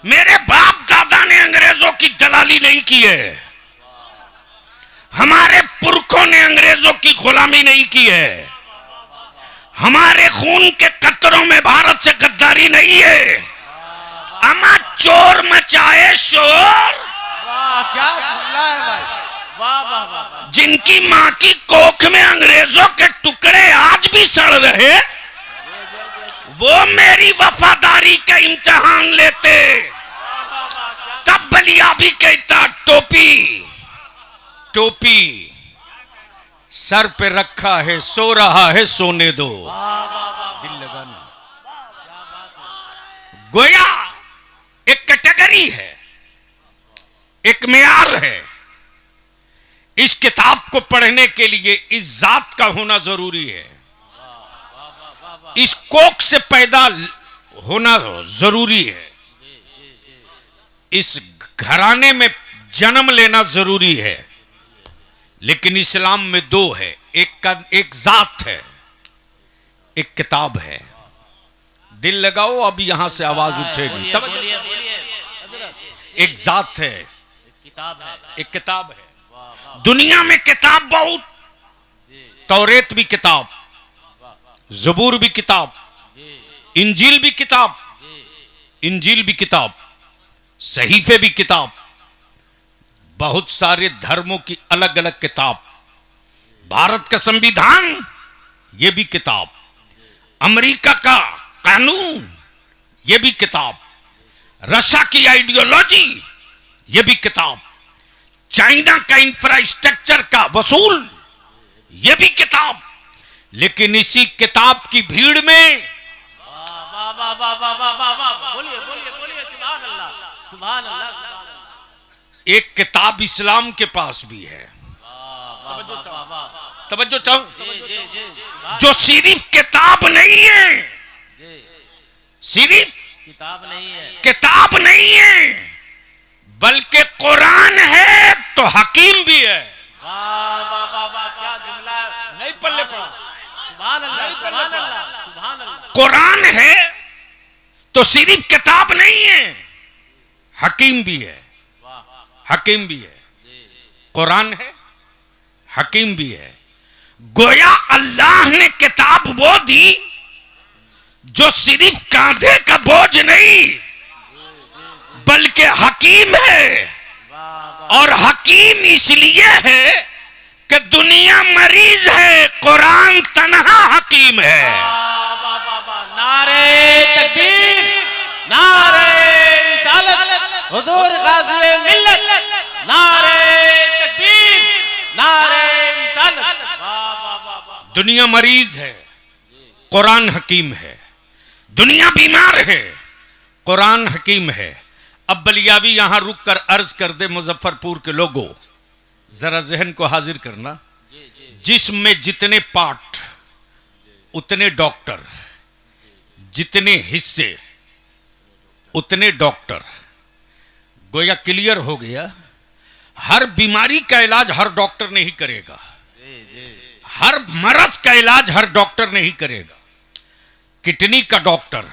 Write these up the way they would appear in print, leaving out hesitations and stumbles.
मेरे बाप दादा ने अंग्रेजों की दलाली नहीं की है। हमारे पुरखों ने अंग्रेजों की गुलामी नहीं की है। हमारे खून के कतरों में भारत से गद्दारी नहीं है। अमा चोर मचाए शोर, क्या बोला है भाई, वाह वाह वाह। जिनकी मां की कोख में अंग्रेजों के टुकड़े आज भी सड़ रहे, वो मेरी वफादारी का इम्तिहान लेते। तब बलिया भी कहता टोपी टोपी सर पे रखा है, सो रहा है, सोने दो। दिल लगाना। गोया एक कैटेगरी है, एक मेयार है। इस किताब को पढ़ने के लिए इस जात का होना जरूरी है, इस कोख से पैदा होना जरूरी है, इस घराने में जन्म लेना जरूरी है। लेकिन इस्लाम में दो है, एक जात है, एक किताब है। दिल लगाओ, अब यहां से आवाज उठेगी। एक जात है, एक किताब है। दुनिया में किताब बहुत, तौरेत भी किताब, ज़बूर भी किताब, इंजील भी किताब, इंजील भी किताब, सहीफे भी किताब, बहुत सारे धर्मों की अलग अलग किताब। भारत का संविधान यह भी किताब, अमेरिका का कानून यह भी किताब, रशिया की आइडियोलॉजी यह भी किताब, चाइना का इंफ्रास्ट्रक्चर का वसूल यह भी किताब। लेकिन इसी किताब की भीड़ में बोलिए बोलिए बोलिए, सुभान अल्लाह सुभान अल्लाह। एक किताब इस्लाम के पास भी है। तवज्जो चाहूं, जो सिर्फ किताब नहीं है, सिर्फ किताब नहीं है, बल्कि कुरान है तो हकीम भी है। क्या जुमला, नहीं पल्ले पड़ा। सुभान अल्लाह सुभान अल्लाह सुभान अल्लाह। कुरान है तो सिर्फ किताब नहीं है, हकीम भी है, हकीम भी है। कुरान है, हकीम भी है। गोया अल्लाह ने किताब वो दी जो सिर्फ कांधे का बोझ नहीं, बल्कि हकीम है। और हकीम इसलिए है कि दुनिया मरीज है, कुरान तन्हा हकीम है। नारे तकबीर, नारे रिसालत, हुजूर गाज़ी मिल्लत, नारे तकबीर, नारे रिसालत। दुनिया मरीज है, कुरान हकीम है। दुनिया बीमार है, कुरान हकीम है। अब बलियावी यहां रुक कर अर्ज कर दे, मुजफ्फरपुर के लोगों, जरा जहन को हाजिर करना। जिस्म में जितने पार्ट उतने डॉक्टर, जितने हिस्से उतने डॉक्टर। गोया क्लियर हो गया। हर बीमारी का इलाज हर डॉक्टर नहीं करेगा, हर मरज का इलाज हर डॉक्टर नहीं करेगा। किडनी का डॉक्टर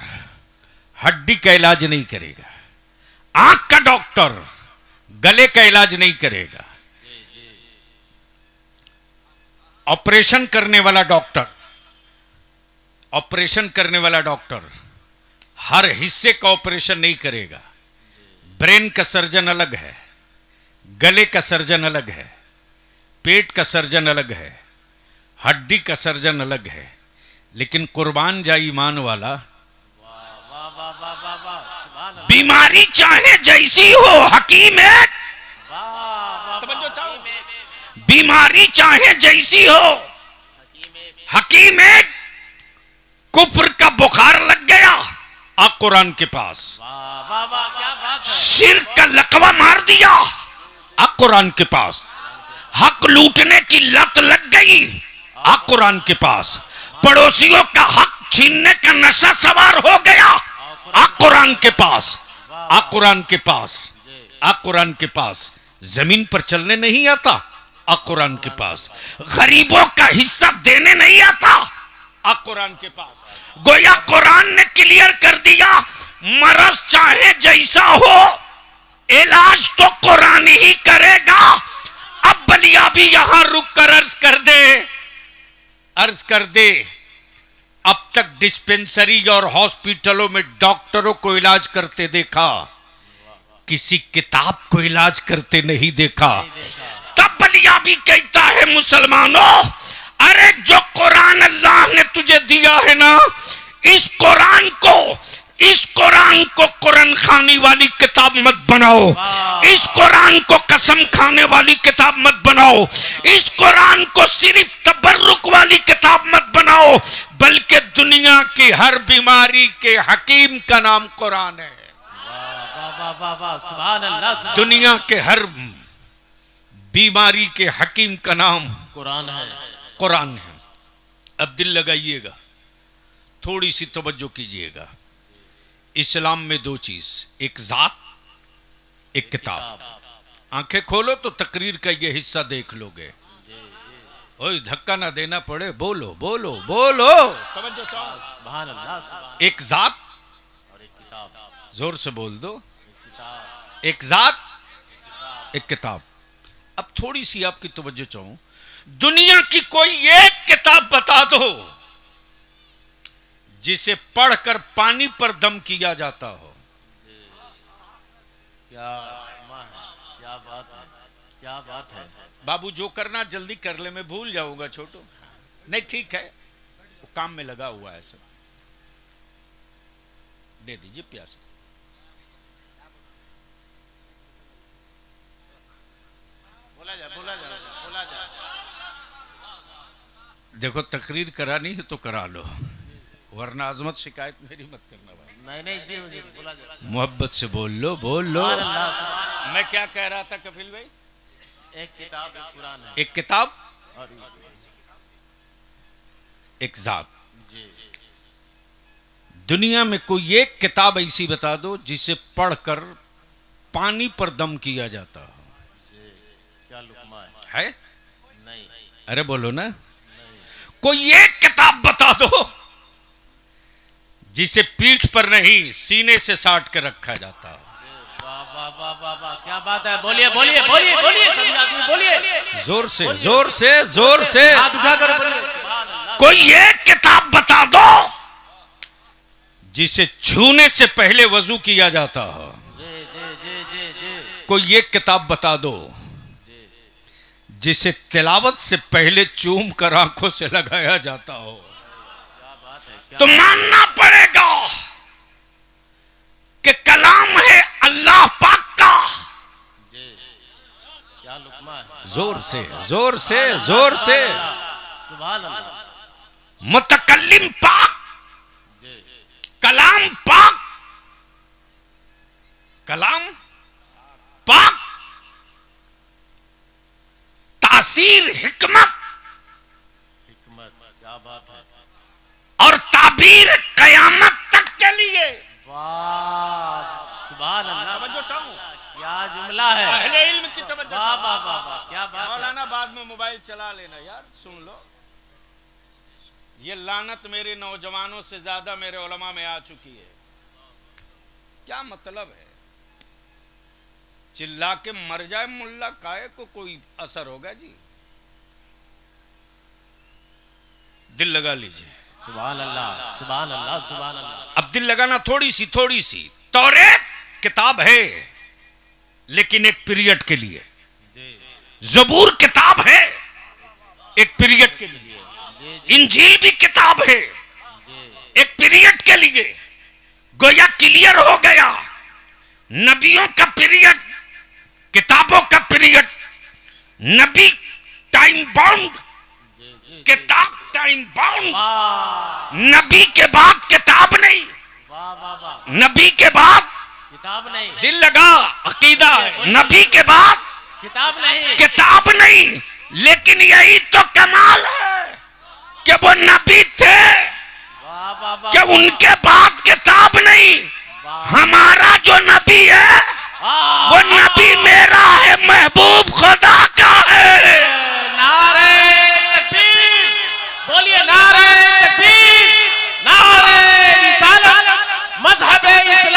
हड्डी का इलाज नहीं करेगा, आंख का डॉक्टर गले का इलाज नहीं करेगा, ऑपरेशन करने वाला डॉक्टर, ऑपरेशन करने वाला डॉक्टर हर हिस्से का ऑपरेशन नहीं करेगा। ब्रेन का सर्जन अलग है, गले का सर्जन अलग है, पेट का सर्जन अलग है, हड्डी का सर्जन अलग है। लेकिन कुर्बान जा ईमान वाला, बीमारी चाहे जैसी हो हकीम है। बीमारी चाहे जैसी हो हकीम है। कुफ्र का बुखार लग गया, आ कुरान के पास। शिर्क का लकवा मार दिया, आ कुरान के पास। हक लूटने की लत लग गई, आ कुरान के पास। पड़ोसियों का हक छीनने का नशा सवार हो गया, आ कुरान के पास, आ कुरान के पास, आ कुरान के पास। जमीन पर चलने नहीं आता, आ कुरान के पास। गरीबों का हिस्सा देने नहीं आता, आ कुरान के पास। गोया कुरान ने क्लियर कर दिया मरज चाहे जैसा हो इलाज तो कुरान ही करेगा। अब बलिया भी यहां रुक कर अर्ज कर दे, अब तक डिस्पेंसरी और हॉस्पिटलों में डॉक्टरों को इलाज करते देखा, किसी किताब को इलाज करते नहीं देखा। तब बलिया भी कहता है मुसलमानों, अरे जो कुरान अल्लाह ने तुझे दिया है ना, इस कुरान को कुरान खानी वाली किताब मत बनाओ, इस कुरान को कसम खाने वाली किताब मत बनाओ, इस कुरान को सिर्फ तबर्रुक वाली किताब मत बनाओ, बल्कि दुनिया की हर बीमारी के हकीम का नाम कुरान है। सुभान अल्लाह। दुनिया के हर बीमारी के हकीम का नाम कुरान है, कुरान है। अब दिल लगाइएगा, थोड़ी सी तवज्जो कीजिएगा। इस्लाम में दो चीज, एक जात, एक किताब। आंखें खोलो तो तकरीर का ये हिस्सा देख लोगे। ओए धक्का ना देना पड़े, बोलो बोलो बोलो, तवज्जो चाहो। सुभान अल्लाह। एक जात और एक किताब, जोर से बोल दो, एक जात एक किताब। अब थोड़ी सी आपकी तवज्जो चाहूं, दुनिया की कोई एक किताब बता दो जिसे पढ़कर पानी पर दम किया जाता हो। क्या बात है, क्या बात है। बाबू जो करना जल्दी कर ले, मैं भूल जाऊंगा छोटू। नहीं ठीक है, वो काम में लगा हुआ है सब। दे दीजिए प्यास। बोला जा। देखो तकरीर करानी है तो करा लो, वरना आजमत शिकायत मेरी मत करना भाई। नहीं जी, बोला जा। मोहब्बत से बोल लो, बोल लो। अल्लाह। मैं क्या कह रहा था कपिल भाई? एक किताब, एक कुरान है, एक किताब और एक जात। जी। दुनिया में कोई एक किताब ऐसी बता दो जिसे पढ़कर पानी पर दम किया जाता हो। क्या लुकमा है? नहीं। अरे बोलो ना, कोई एक किताब बता दो जिसे पीठ पर नहीं सीने से साट कर रखा जाता हो। वाह, क्या बात है। बोलिए बोलिए बोलिए बोलिए, सभी आदमी बोलिए, जोर से जोर से जोर से हाथ उठाकर बोलिए। कोई एक किताब बता दो जिसे छूने से पहले वजू किया जाता हो। कोई एक किताब बता दो जिसे तिलावत से पहले चूम कर आंखों से लगाया जाता हो। तो मानना पड़ेगा कि कलाम है अल्लाह पाक का। क्या लुकमा है। जोर से जोर से जोर से। सुभान अल्लाह। मुतकल्लिम पाक, कलाम पाक, कलाम पाक, तासीर हिकमत, क्या बात है। और ताबीर कयामत तक के लिए। वाह, सुभान अल्लाह। क्या जुमला है। अहले इल्म की तवज्जो। वाह वाह वाह, क्या बात है। मौलाना बाद में मोबाइल चला लेना यार, सुन लो। ये लानत मेरे नौजवानों से ज्यादा मेरे उलमा में आ चुकी है। क्या मतलब है, चिल्ला के मर जाए मुल्ला, काहे को कोई असर होगा जी? दिल लगा लीजिए। सुभान अल्लाह, सुभान अल्लाह, सुभान अल्लाह। अब दिल लगाना, थोड़ी सी तौरेत किताब है लेकिन एक पीरियड के लिए। जबूर किताब है एक पीरियड के लिए। इंजील भी किताब है एक पीरियड के लिए। गोया क्लियर हो गया, नबियों का पीरियड, किताबों का पीरियड। नबी टाइम बाउंड, किताब टाइम बाउंड। नबी के बाद किताब नहीं, नबी के बाद किताब नहीं। दिल लगा, अकीदा है, नबी के बाद किताब नहीं, किताब नहीं। लेकिन यही तो कमाल है कि वो नबी थे कि उनके बाद किताब नहीं। हमारा जो नबी है वो नबी मेरा है, महबूब खुदा का है। नारे तकबीर, बोलिए नारे तकबीर, नारे रिसालत, मजहब इस्लाम।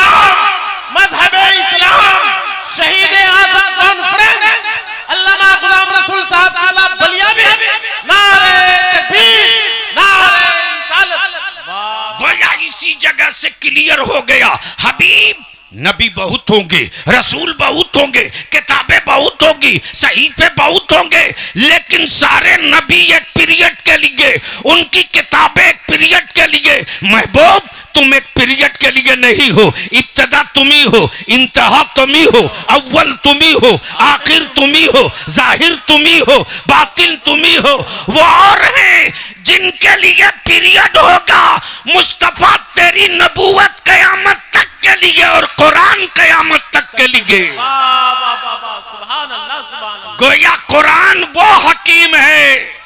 क्लियर हो गया। हबीब नबी बहुत होंगे, रसूल बहुत होंगे, किताबें बहुत होगी, सहीफे बहुत होंगे, लेकिन सारे नबी एक पीरियड के लिए, उनकी किताबें एक पीरियड के लिए। महबूब तुम एक पीरियड के लिए नहीं हो, इब्तदा तुम ही हो, इंतहा तुम ही हो, अव्वल तुम ही हो, आखिर तुम ही हो, जाहिर तुम ही हो, बातिन तुम ही हो। वो और हैं जिनके लिए पीरियड होगा। मुस्तफा तेरी नबूवत कयामत तक के लिए और कुरान कयामत तक के लिए। वाह वाह वाह वाह, सुभान अल्लाह सुभान अल्लाह। गोया कुरान वो हकीम है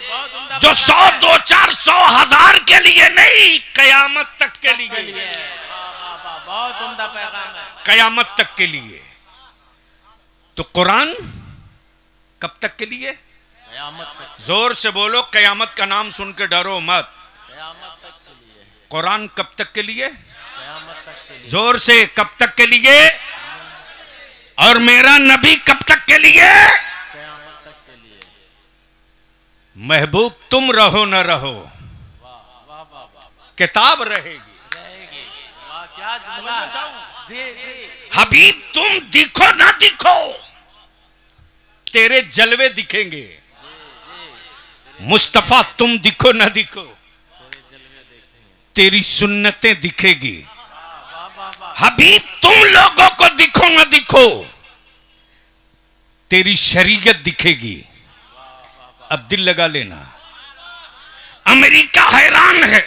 बहुत उम्दा जो 100, 2, 4, 100, 1000 के लिए नहीं, कयामत तक के लिए। वाह वाह, बहुत उम्दा पैगाम है। कयामत तक के लिए। तो कुरान कब तक के लिए? कयामत तक। जोर से बोलो, कयामत का नाम सुन के डरो मत। कयामत तक के लिए। कुरान कब तक के लिए? कयामत तक के लिए। जोर से, कब तक के लिए? और मेरा नबी कब तक के लिए? कयामत तक के लिए। महबूब तुम रहो न रहो, वाह वाह वाह वाह, किताब रहेगी। रहेगी। वाह क्या जुमला है। जी जी। हबीब तुम दिखो ना दिखो, तेरे जलवे दिखेंगे। मुस्तफा तुम दिखो ना दिखो, तेरी सुन्नतें दिखेगी। हबीब तुम लोगों को दिखो ना दिखो, तेरी शरीयत दिखेगी। अब दिल लगा लेना। अमेरिका हैरान है,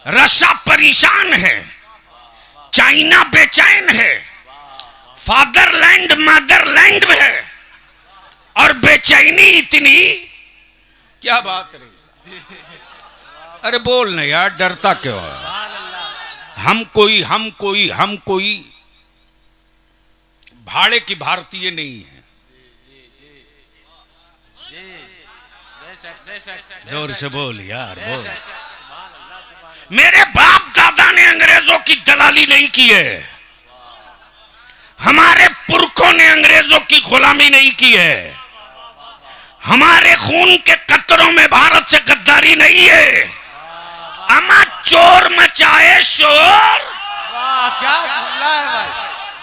रशिया परेशान है, चाइना बेचैन है, फादरलैंड मदरलैंड में है, और बेचैनी इतनी। क्या बात रही? अरे बोल ना यार, डरता क्यों है? हम कोई भाड़े की भारतीय नहीं है। जोर से बोल यार, बोल। मेरे बाप दादा ने अंग्रेजों की दलाली नहीं की है, हमारे पुरखों ने अंग्रेजों की गुलामी नहीं की है, हमारे खून के कतरों में भारत से गद्दारी नहीं है। अमा चोर मचाए शोर। वाह क्या जुमला है भाई।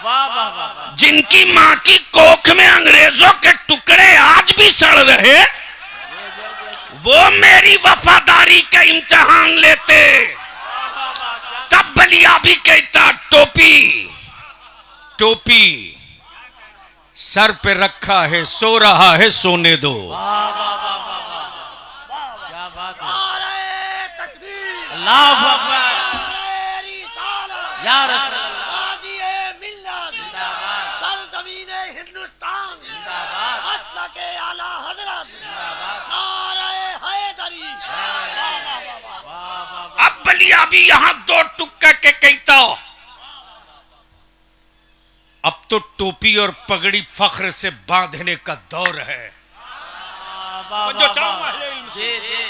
वाह वाह वाह। जिनकी मां की कोख में अंग्रेजों के टुकड़े आज भी सड़ रहे, वो मेरी वफादारी का इम्तिहान लेते। तब बलिया भी कहता टोपी टोपी सर पे रखा है, सो रहा है, सोने दो। वाह वाह वाह वाह वाह, क्या बात है। अल्लाहु अकबर। या रसूल अल्लाह। हिंदुस्तान जिंदाबाद। असला के आला हजरत जिंदाबाद। नारे हैदरी। वाह वाह। अब बलिया भी यहां दो टुक्का के कहता। अब तो टोपी और पगड़ी फख्र से बांधने का दौर है। वाह जो वाह चाहूं वाह। है। जी जी।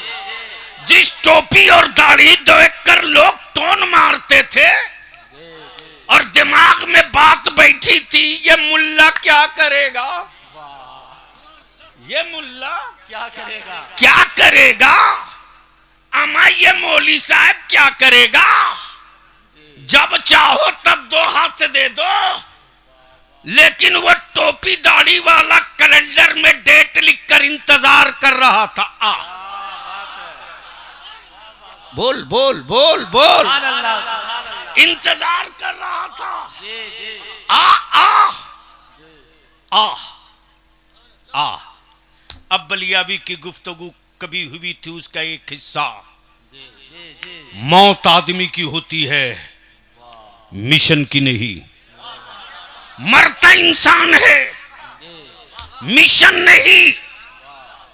जिस टोपी और दाढ़ी देखकर लोग टोन मारते थे और दिमाग में बात बैठी थी, ये मुल्ला क्या करेगा, ये मुल्ला क्या करेगा। क्या करेगा, अमा ये मौली साहब क्या करेगा। जब चाहो तब दो हाथ से दे दो, लेकिन वो टोपी दाढ़ी वाला कैलेंडर में डेट लिखकर इंतजार कर रहा था। बोल बोल बोल बोल। सुभान अल्लाह सुभान अल्लाह। इंतजार कर रहा था। जी जी। आ आ आ आ अब बलियावी की गुफ्तगू कभी हुई थी, उसका एक हिस्सा। मौत आदमी की होती है, मिशन की नहीं। मरता इंसान है, मिशन नहीं।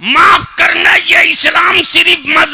माफ करना, ये इस्लाम सिर्फ मजहब